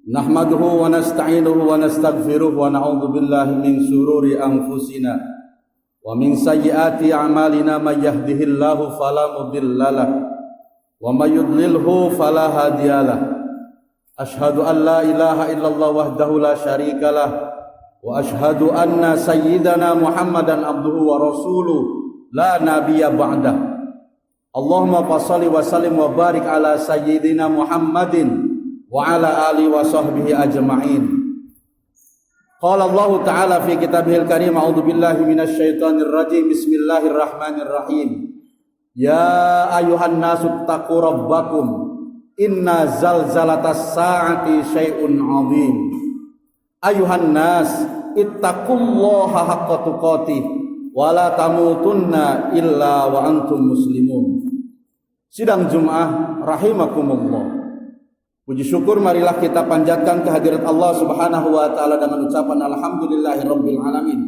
Nahmaduhu wa nasta'inuhu wa nastaghfiruh wa na'udzu billahi min shururi anfusina wa min sayyiati a'malina may yahdihillahu fala mudhillalah wa may yudlilhu fala hadiyalah. Ashhadu an la ilaha illallah wahdahu la syarikalah wa ashhadu anna sayyidana Muhammadan abduhu wa rasuluh la nabiyya ba'dah. Allahumma fashalli wa sallim wa barik ala sayyidina Muhammadin wa ala alihi wa sahbihi ajma'in. Qala Allah Ta'ala fi kitabihil karim, a'udzu billahi minasy syaithanir rajim. Bismillahirrahmanirrahim. Ya ayyuhan nasu taqu rabbakum inna zalzalatas saati syai'un 'adzim. Ayuhan nas ittaqullaha haqqa tuqatih wa la tamutunna illa wa antum muslimun. Sidang Jumat rahimakumullah. Puji syukur marilah kita panjatkan kehadirat Allah Subhanahu wa taala dengan ucapan alhamdulillahirabbil alamin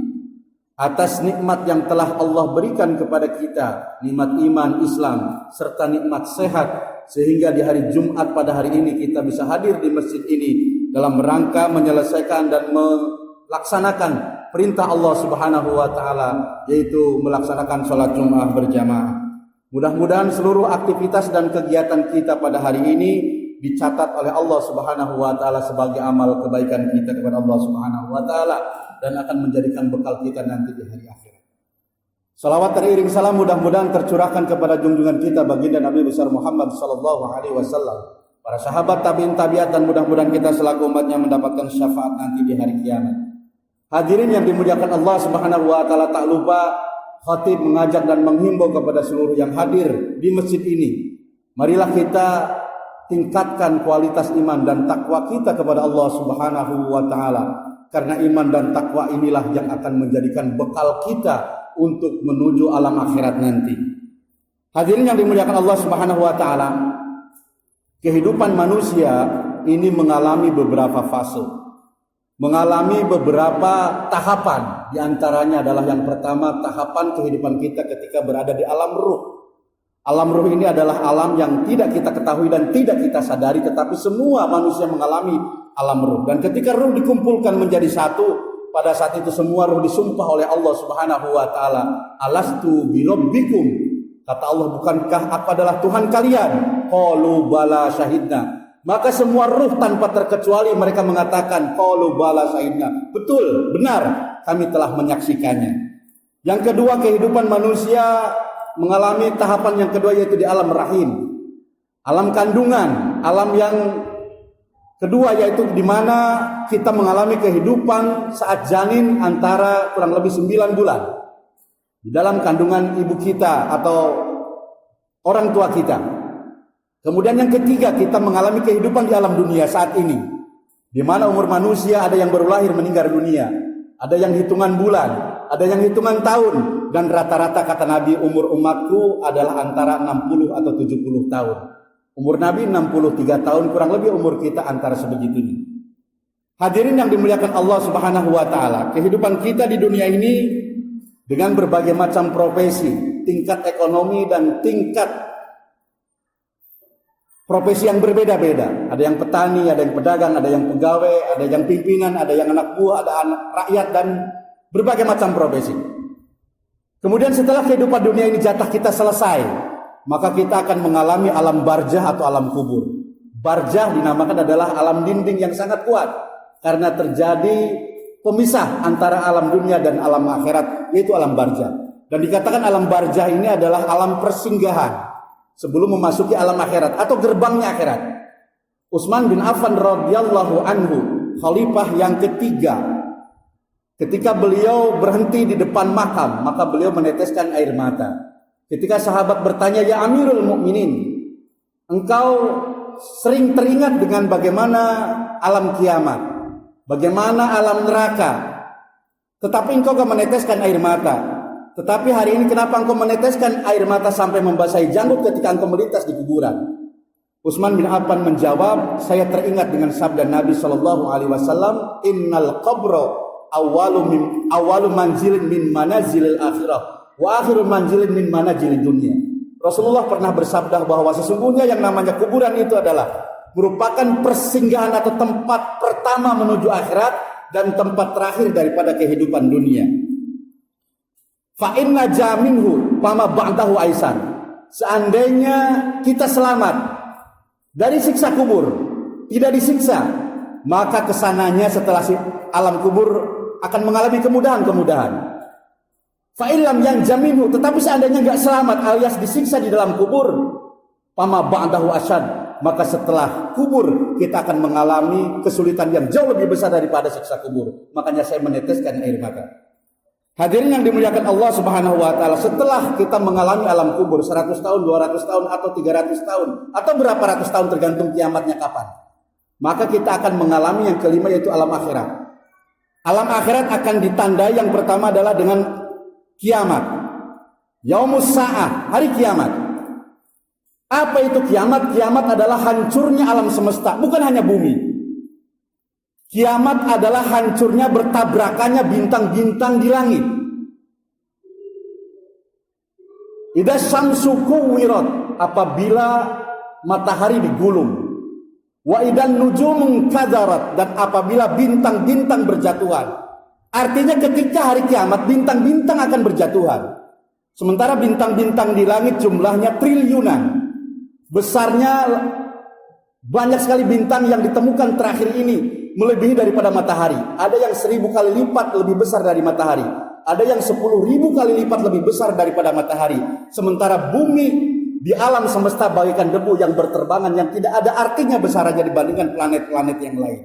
atas nikmat yang telah Allah berikan kepada kita, nikmat iman Islam serta nikmat sehat, sehingga di hari Jumat pada hari ini kita bisa hadir di masjid ini dalam rangka menyelesaikan dan melaksanakan perintah Allah Subhanahu wa taala, yaitu melaksanakan sholat Jumat berjamaah. Mudah-mudahan seluruh aktivitas dan kegiatan kita pada hari ini dicatat oleh Allah Subhanahu wa taala sebagai amal kebaikan kita kepada Allah Subhanahu wa taala dan akan menjadikan bekal kita nanti di hari akhirat. Salawat teriring salam mudah-mudahan tercurahkan kepada junjungan kita baginda Nabi besar Muhammad sallallahu alaihi wasallam, para sahabat tabi'in tabi'at, dan mudah-mudahan kita selaku umatnya mendapatkan syafaat nanti di hari kiamat. Hadirin yang dimuliakan Allah Subhanahu wa taala, tak lupa khatib mengajak dan menghimbau kepada seluruh yang hadir di masjid ini. Marilah kita tingkatkan kualitas iman dan takwa kita kepada Allah Subhanahu wa taala, karena iman dan takwa inilah yang akan menjadikan bekal kita untuk menuju alam akhirat nanti. Hadirin yang dimuliakan Allah Subhanahu wa taala, kehidupan manusia ini mengalami beberapa fase, mengalami beberapa tahapan. Di antaranya adalah yang pertama, tahapan kehidupan kita ketika berada di alam ruh. Alam ruh ini adalah alam yang tidak kita ketahui dan tidak kita sadari, tetapi semua manusia mengalami alam ruh. Dan ketika ruh dikumpulkan menjadi satu, pada saat itu semua ruh disumpah oleh Allah Subhanahu wa taala, alastu birabbikum. Kata Allah, bukankah aku adalah Tuhan kalian? Qalu bala syahidna. Maka semua ruh tanpa terkecuali mereka mengatakan qalu bala syahidna. Betul, benar, kami telah menyaksikannya. Yang kedua, kehidupan manusia mengalami tahapan yang kedua, yaitu di alam rahim, alam kandungan, alam yang kedua, yaitu di mana kita mengalami kehidupan saat janin antara kurang lebih 9 bulan di dalam kandungan ibu kita atau orang tua kita. Kemudian yang ketiga, kita mengalami kehidupan di alam dunia saat ini, di mana umur manusia ada yang baru lahir meninggal dunia, ada yang hitungan bulan, ada yang hitungan tahun, dan rata-rata kata Nabi umur umatku adalah antara 60 atau 70 tahun. Umur Nabi 63 tahun, kurang lebih umur kita antara sebegitu ini. Hadirin yang dimuliakan Allah Subhanahu wa taala, kehidupan kita di dunia ini dengan berbagai macam profesi, tingkat ekonomi dan tingkat profesi yang berbeda-beda. Ada yang petani, ada yang pedagang, ada yang pegawai, ada yang pimpinan, ada yang anak buah, ada anak rakyat, dan berbagai macam profesi. Kemudian setelah kehidupan dunia ini jatah kita selesai, maka kita akan mengalami alam barzah atau alam kubur. Barzah dinamakan adalah alam dinding yang sangat kuat, karena terjadi pemisah antara alam dunia dan alam akhirat, yaitu alam barzah. Dan dikatakan alam barzah ini adalah alam persinggahan sebelum memasuki alam akhirat atau gerbangnya akhirat. Utsman bin Affan radhiyallahu anhu, khalifah yang ketiga, ketika beliau berhenti di depan makam, maka beliau meneteskan air mata. Ketika sahabat bertanya, "Ya Amirul Mukminin, engkau sering teringat dengan bagaimana alam kiamat, bagaimana alam neraka, tetapi engkau gak meneteskan air mata. Tetapi hari ini kenapa engkau meneteskan air mata sampai membasahi janggut ketika engkau melintas di kuburan?" Utsman bin Affan menjawab, "Saya teringat dengan sabda Nabi sallallahu alaihi wasallam, innal qabra awalu manzilin min manazilil akhirah wa akhiru manzilin min manazilid dunya." Rasulullah pernah bersabda bahwa sesungguhnya yang namanya kuburan itu adalah merupakan persinggahan atau tempat pertama menuju akhirat dan tempat terakhir daripada kehidupan dunia. Fa inna jaminhu fama ba'dahu aisan. Seandainya kita selamat dari siksa kubur, tidak disiksa, maka kesananya setelah alam kubur akan mengalami kemudahan-kemudahan. Fa illam yang jaminhu, tetapi seandainya enggak selamat alias disiksa di dalam kubur, fama ba'dahu asad, maka setelah kubur kita akan mengalami kesulitan yang jauh lebih besar daripada siksa kubur. Makanya saya meneteskan air mata. Hadirin yang dimuliakan Allah Subhanahu wa taala, setelah kita mengalami alam kubur 100 tahun, 200 tahun atau 300 tahun atau berapa ratus tahun tergantung kiamatnya kapan, maka kita akan mengalami yang kelima yaitu alam akhirat. Alam akhirat akan ditandai yang pertama adalah dengan kiamat. Yaumus sa'ah, hari kiamat. Apa itu kiamat? Kiamat adalah hancurnya alam semesta, bukan hanya bumi. Kiamat adalah hancurnya bertabrakannya bintang-bintang di langit. Idza syamsu kuwirat, apabila matahari digulung. Wa idan nujumun kadarat, dan apabila bintang-bintang berjatuhan. Artinya ketika hari kiamat bintang-bintang akan berjatuhan. Sementara bintang-bintang di langit jumlahnya triliunan. Besarnya banyak sekali bintang yang ditemukan terakhir ini melebihi daripada matahari. Ada yang 1000 kali lipat lebih besar dari matahari. Ada yang 10.000 kali lipat lebih besar daripada matahari. Sementara bumi di alam semesta bagaikan debu yang berterbangan yang tidak ada artinya besarannya dibandingkan planet-planet yang lain.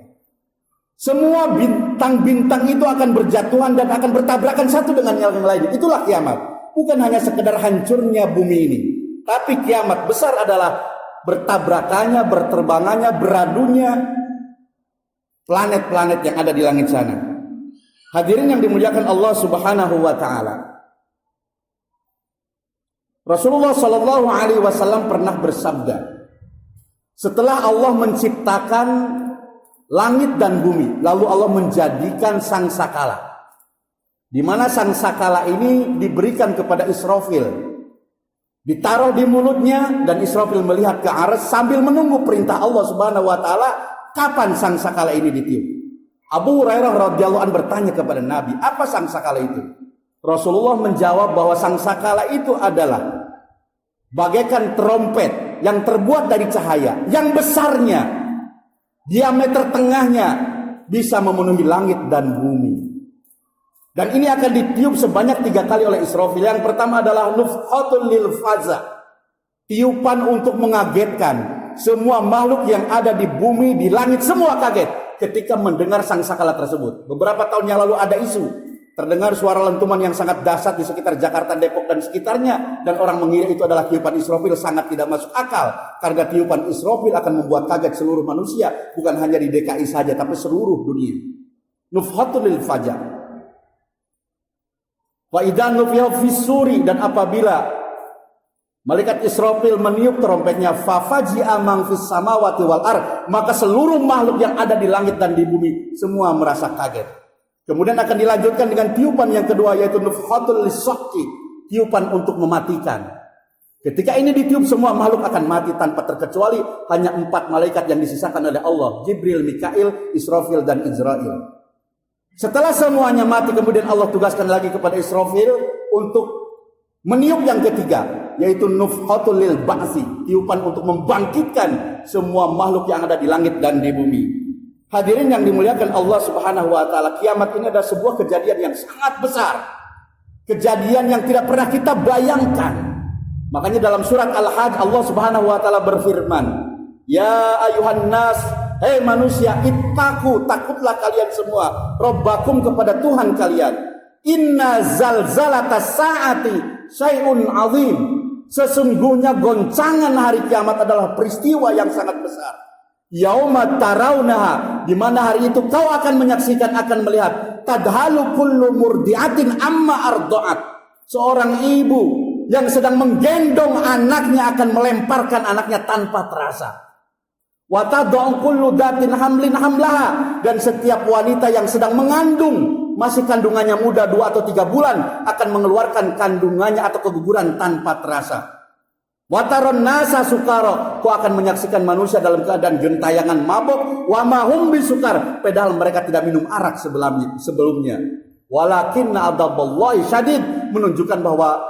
Semua bintang-bintang itu akan berjatuhan dan akan bertabrakan satu dengan yang lain. Itulah kiamat. Bukan hanya sekedar hancurnya bumi ini, tapi kiamat besar adalah bertabrakannya, berterbangannya, beradunya planet-planet yang ada di langit sana. Hadirin yang dimuliakan Allah Subhanahu wa taala. Rasulullah sallallahu alaihi wasallam pernah bersabda, setelah Allah menciptakan langit dan bumi, lalu Allah menjadikan sangsakala. Di mana sangsakala ini diberikan kepada Israfil. Ditaruh di mulutnya dan Israfil melihat ke arah sambil menunggu perintah Allah Subhanahu wa taala kapan sangsakala ini ditiup. Abu Hurairah radhiyallahu anhu bertanya kepada Nabi, apa sangsakala itu? Rasulullah menjawab bahwa sangsakala itu adalah bagaikan trompet yang terbuat dari cahaya, yang besarnya, diameter tengahnya bisa memenuhi langit dan bumi. Dan ini akan ditiup sebanyak 3 kali oleh Israfil. Yang pertama adalah nufhatul lil faza, tiupan untuk mengagetkan. Semua makhluk yang ada di bumi, di langit, semua kaget ketika mendengar sangsakala tersebut. Beberapa tahun yang lalu ada isu, terdengar suara lentuman yang sangat dahsyat di sekitar Jakarta, Depok dan sekitarnya, dan orang mengira itu adalah tiupan Israfil. Sangat tidak masuk akal, karena tiupan Israfil akan membuat kaget seluruh manusia, bukan hanya di DKI saja tapi seluruh dunia. Nufhatul lil faza. Wa idan nufiha fisuri, dan apabila malaikat Israfil meniup trompetnya, fafaji'a man fis samawati wal ard, maka seluruh makhluk yang ada di langit dan di bumi semua merasa kaget. Kemudian akan dilanjutkan dengan tiupan yang kedua yaitu nufhatul lisaqi, tiupan untuk mematikan. Ketika ini ditiup semua makhluk akan mati tanpa terkecuali hanya 4 malaikat yang disisakan oleh Allah, Jibril, Mikail, Israfil dan Izrail. Setelah semuanya mati, kemudian Allah tugaskan lagi kepada Israfil untuk meniup yang ketiga, yaitu nufhatul lil ba'si, tiupan untuk membangkitkan semua makhluk yang ada di langit dan di bumi. Hadirin yang dimuliakan Allah Subhanahu wa taala, kiamat ini adalah sebuah kejadian yang sangat besar. Kejadian yang tidak pernah kita bayangkan. Makanya dalam surat Al-Hajj Allah Subhanahu wa taala berfirman, "Ya ayuhan nas, hei manusia, ittaqu, takutlah kalian semua, Rabbakum, kepada Tuhan kalian. Inna zalzalatas saati syai'un azim." Sesungguhnya goncangan hari kiamat adalah peristiwa yang sangat besar. Yauma tarawnaha, di mana hari itu kau akan menyaksikan, akan melihat, tadhalu kullu murdiatin amma arda'at. Seorang ibu yang sedang menggendong anaknya akan melemparkan anaknya tanpa terasa. Wa tad'u kullu datin hamlin hamlaha, dan setiap wanita yang sedang mengandung, masih kandungannya muda 2 atau 3 bulan, akan mengeluarkan kandungannya atau keguguran tanpa terasa. Wa taron nasa sukara, kau akan menyaksikan manusia dalam keadaan gentayangan mabok, wa ma hum bisukar, padahal mereka tidak minum arak sebelumnya. Walakinna adzaballahi syadid, menunjukkan bahwa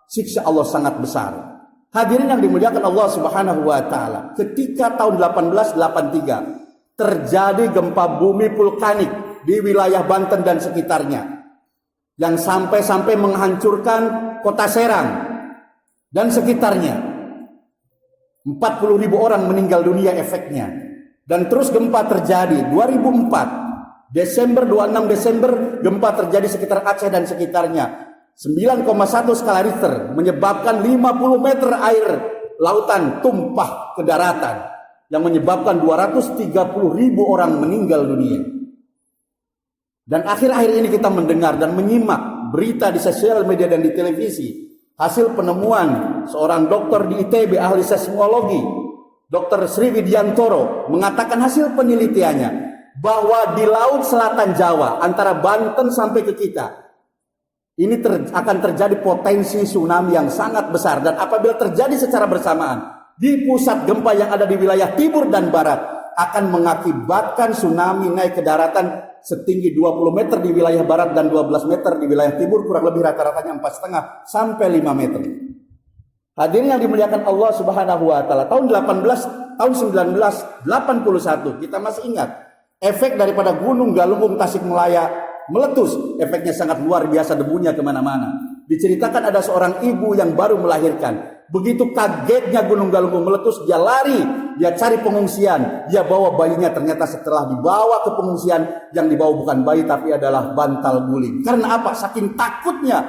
siksa Allah sangat besar. Hadirin yang dimuliakan Allah Subhanahu wa taala, ketika tahun 1883 terjadi gempa bumi vulkanik di wilayah Banten dan sekitarnya yang sampai menghancurkan kota Serang dan sekitarnya. 40.000 orang meninggal dunia efeknya. Dan terus gempa terjadi 2004 26 Desember gempa terjadi sekitar Aceh dan sekitarnya. 9,1 skala Richter menyebabkan 50 meter air lautan tumpah ke daratan yang menyebabkan 230.000 orang meninggal dunia. Dan akhir-akhir ini kita mendengar dan menyimak berita di sosial media dan di televisi hasil penemuan seorang dokter di ITB, ahli seismologi, Dr. Sri Widiantoro, mengatakan hasil penelitiannya bahwa di Laut Selatan Jawa antara Banten sampai ke kita ini akan terjadi potensi tsunami yang sangat besar, dan apabila terjadi secara bersamaan di pusat gempa yang ada di wilayah timur dan barat akan mengakibatkan tsunami naik ke daratan setinggi 20 meter di wilayah barat dan 12 meter di wilayah timur, kurang lebih rata-ratanya 4,5 sampai 5 meter. Hadirin yang dimuliakan Allah Subhanahu wa taala, tahun 1981 kita masih ingat efek daripada Gunung Galunggung Tasikmalaya meletus, efeknya sangat luar biasa, debunya kemana-mana. Diceritakan ada seorang ibu yang baru melahirkan, begitu kagetnya Gunung Galunggung meletus, dia lari, dia cari pengungsian, dia bawa bayinya, ternyata setelah dibawa ke pengungsian yang dibawa bukan bayi tapi adalah bantal guling. Karena apa? Saking takutnya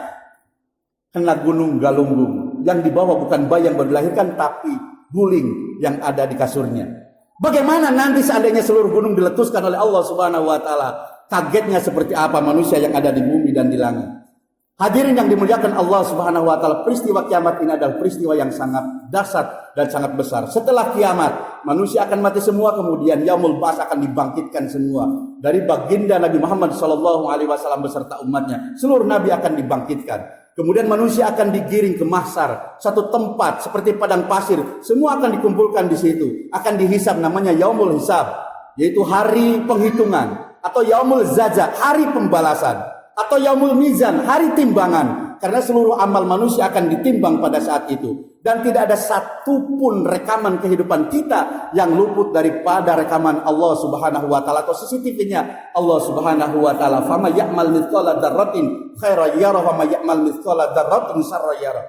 kena Gunung Galunggung, yang dibawa bukan bayi yang baru dilahirkan tapi guling yang ada di kasurnya. Bagaimana nanti seandainya seluruh gunung diletuskan oleh Allah Subhanahu wa taala? Kagetnya seperti apa manusia yang ada di bumi dan di langit. Hadirin yang dimuliakan Allah Subhanahu wa taala, peristiwa kiamat ini adalah peristiwa yang sangat dahsyat dan sangat besar. Setelah kiamat, manusia akan mati semua, kemudian yaumul ba'ats akan dibangkitkan semua. Dari baginda Nabi Muhammad SAW beserta umatnya, seluruh nabi akan dibangkitkan. Kemudian manusia akan digiring ke mahsyar, satu tempat seperti padang pasir, semua akan dikumpulkan di situ, akan dihisab, namanya yaumul hisab, yaitu hari penghitungan, atau yaumul zajah, hari pembalasan, atau yaumul mizan, hari timbangan, karena seluruh amal manusia akan ditimbang pada saat itu, dan tidak ada satupun rekaman kehidupan kita yang luput daripada rekaman Allah Subhanahu wa taala atau CCTV-nya Allah Subhanahu wa taala. Fama ya'mal mithqala dzarratin khairan yarah wa may ya'mal mithqala dzarratin syarran yarah.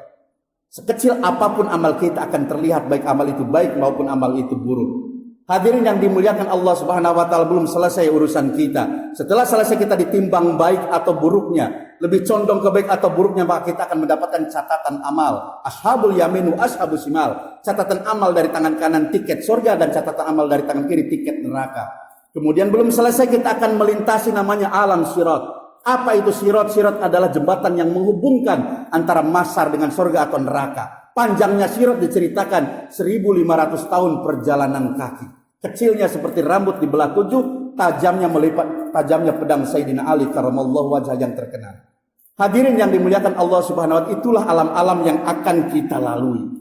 Sekecil apapun amal kita akan terlihat, baik amal itu baik maupun amal itu buruk. Hadirin yang dimuliakan Allah Subhanahu wa taala, belum selesai urusan kita. Setelah selesai kita ditimbang baik atau buruknya, lebih condong ke baik atau buruknya, maka kita akan mendapatkan catatan amal. Ashabul yamin wa ashabus shimal. Catatan amal dari tangan kanan tiket surga, dan catatan amal dari tangan kiri tiket neraka. Kemudian belum selesai, kita akan melintasi namanya alam sirat. Apa itu sirat? Sirat adalah jembatan yang menghubungkan antara mahsyar dengan surga atau neraka. Panjangnya sirat diceritakan 1.500 tahun perjalanan kaki. Kecilnya seperti rambut dibelah 7, tajamnya melipat tajamnya pedang Sayyidina Ali karramallahu wajhah yang terkenal. Hadirin yang dimuliakan Allah Subhanahu wa taala, itulah alam-alam yang akan kita lalui.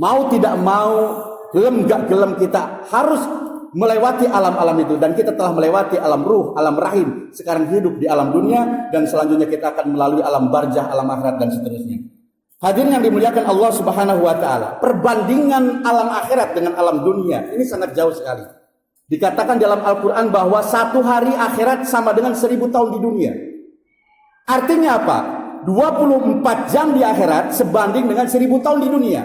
Mau tidak mau, gelem gak gelem, kita harus melewati alam-alam itu, dan kita telah melewati alam ruh, alam rahim. Sekarang hidup di alam dunia, dan selanjutnya kita akan melalui alam barzah, alam akhirat, dan seterusnya. Hadirin yang dimuliakan Allah Subhanahu wa taala, perbandingan alam akhirat dengan alam dunia ini sangat jauh sekali. Dikatakan dalam Al-Qur'an bahwa satu hari akhirat sama dengan 1.000 tahun di dunia. Artinya apa? 24 jam di akhirat sebanding dengan 1.000 tahun di dunia.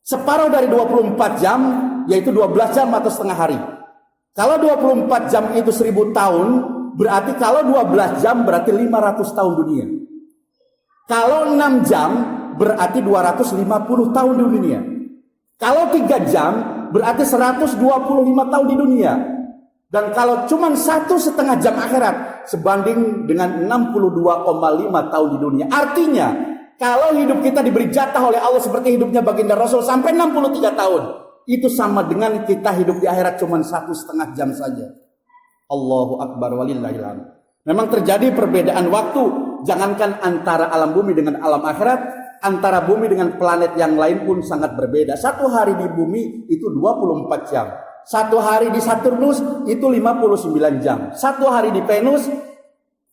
Separuh dari 24 jam, yaitu 12 jam atau setengah hari. Kalau 24 jam itu 1.000 tahun, berarti kalau 12 jam berarti 500 tahun dunia. Kalau 6 jam berarti 250 tahun di dunia. Kalau 3 jam berarti 125 tahun di dunia. Dan kalau cuma 1,5 jam akhirat sebanding dengan 62,5 tahun di dunia. Artinya kalau hidup kita diberi jatah oleh Allah seperti hidupnya baginda Rasul sampai 63 tahun, itu sama dengan kita hidup di akhirat cuma 1,5 jam saja. Allahu Akbar walillahil hamd. Memang terjadi perbedaan waktu, jangankan antara alam bumi dengan alam akhirat, antara bumi dengan planet yang lain pun sangat berbeda. Satu hari di bumi itu 24 jam. Satu hari di Saturnus itu 59 jam. Satu hari di Venus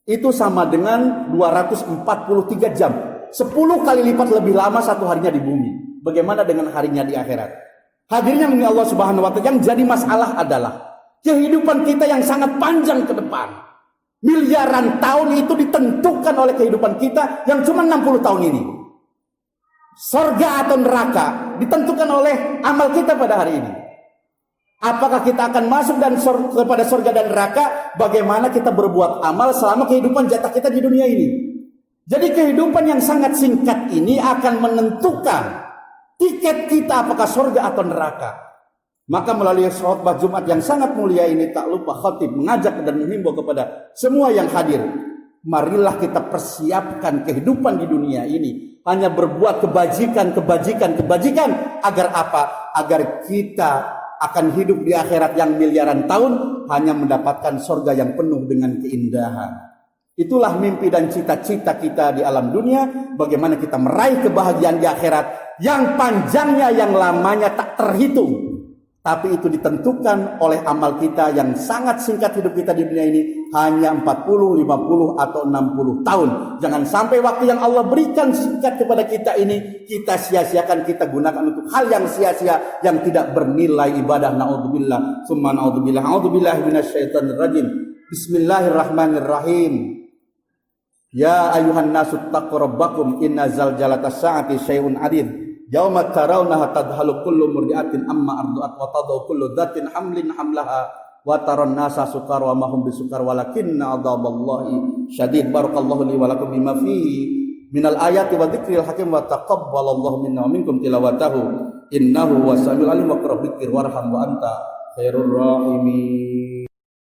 itu sama dengan 243 jam. 10 kali lipat lebih lama satu harinya di bumi. Bagaimana dengan harinya di akhirat? Hadirnya ini Allah Subhanahu wa taala, yang jadi masalah adalah kehidupan kita yang sangat panjang ke depan. Miliaran tahun itu ditentukan oleh kehidupan kita yang cuma 60 tahun ini. Surga atau neraka ditentukan oleh amal kita pada hari ini. Apakah kita akan masuk kepada surga dan neraka? Bagaimana kita berbuat amal selama kehidupan jatah kita di dunia ini? Jadi kehidupan yang sangat singkat ini akan menentukan tiket kita apakah surga atau neraka. Maka melalui khutbah Jumat yang sangat mulia ini, tak lupa khatib mengajak dan menghimbau kepada semua yang hadir. Marilah kita persiapkan kehidupan di dunia ini hanya berbuat kebajikan. Agar apa? Agar kita akan hidup di akhirat yang miliaran tahun hanya mendapatkan surga yang penuh dengan keindahan. Itulah mimpi dan cita-cita kita di alam dunia. Bagaimana kita meraih kebahagiaan di akhirat yang panjangnya, yang lamanya tak terhitung. Tapi itu ditentukan oleh amal kita yang sangat singkat. Hidup kita di dunia ini hanya 40, 50 atau 60 tahun. Jangan sampai waktu yang Allah berikan singkat kepada kita ini kita sia-siakan, kita gunakan untuk hal yang sia-sia, yang tidak bernilai ibadah. Na'udzubillah, summa na'udzubillah. A'udzubillahi minasyaitonir rajim. Bismillahirrahmanirrahim. Ya ayuhan nasu taqu rabbakum inna zalzalatas saati syai'un adid. Yauma tarawnaha tadhalu kullu murdi'atin amma arda'at wa tadau kullu dhatin hamlin hamlaha wa taran nasa sukar wa mahum bisukar walakinna adzaballahi syadid. Barakallahu li wa lakum bima fihi minal ayati wa dzikril hakim wa taqabbalallahu minna wa minkum tilawatahu innahu wasamiul alim wa qurrabikir warham wa anta khairur rahimin.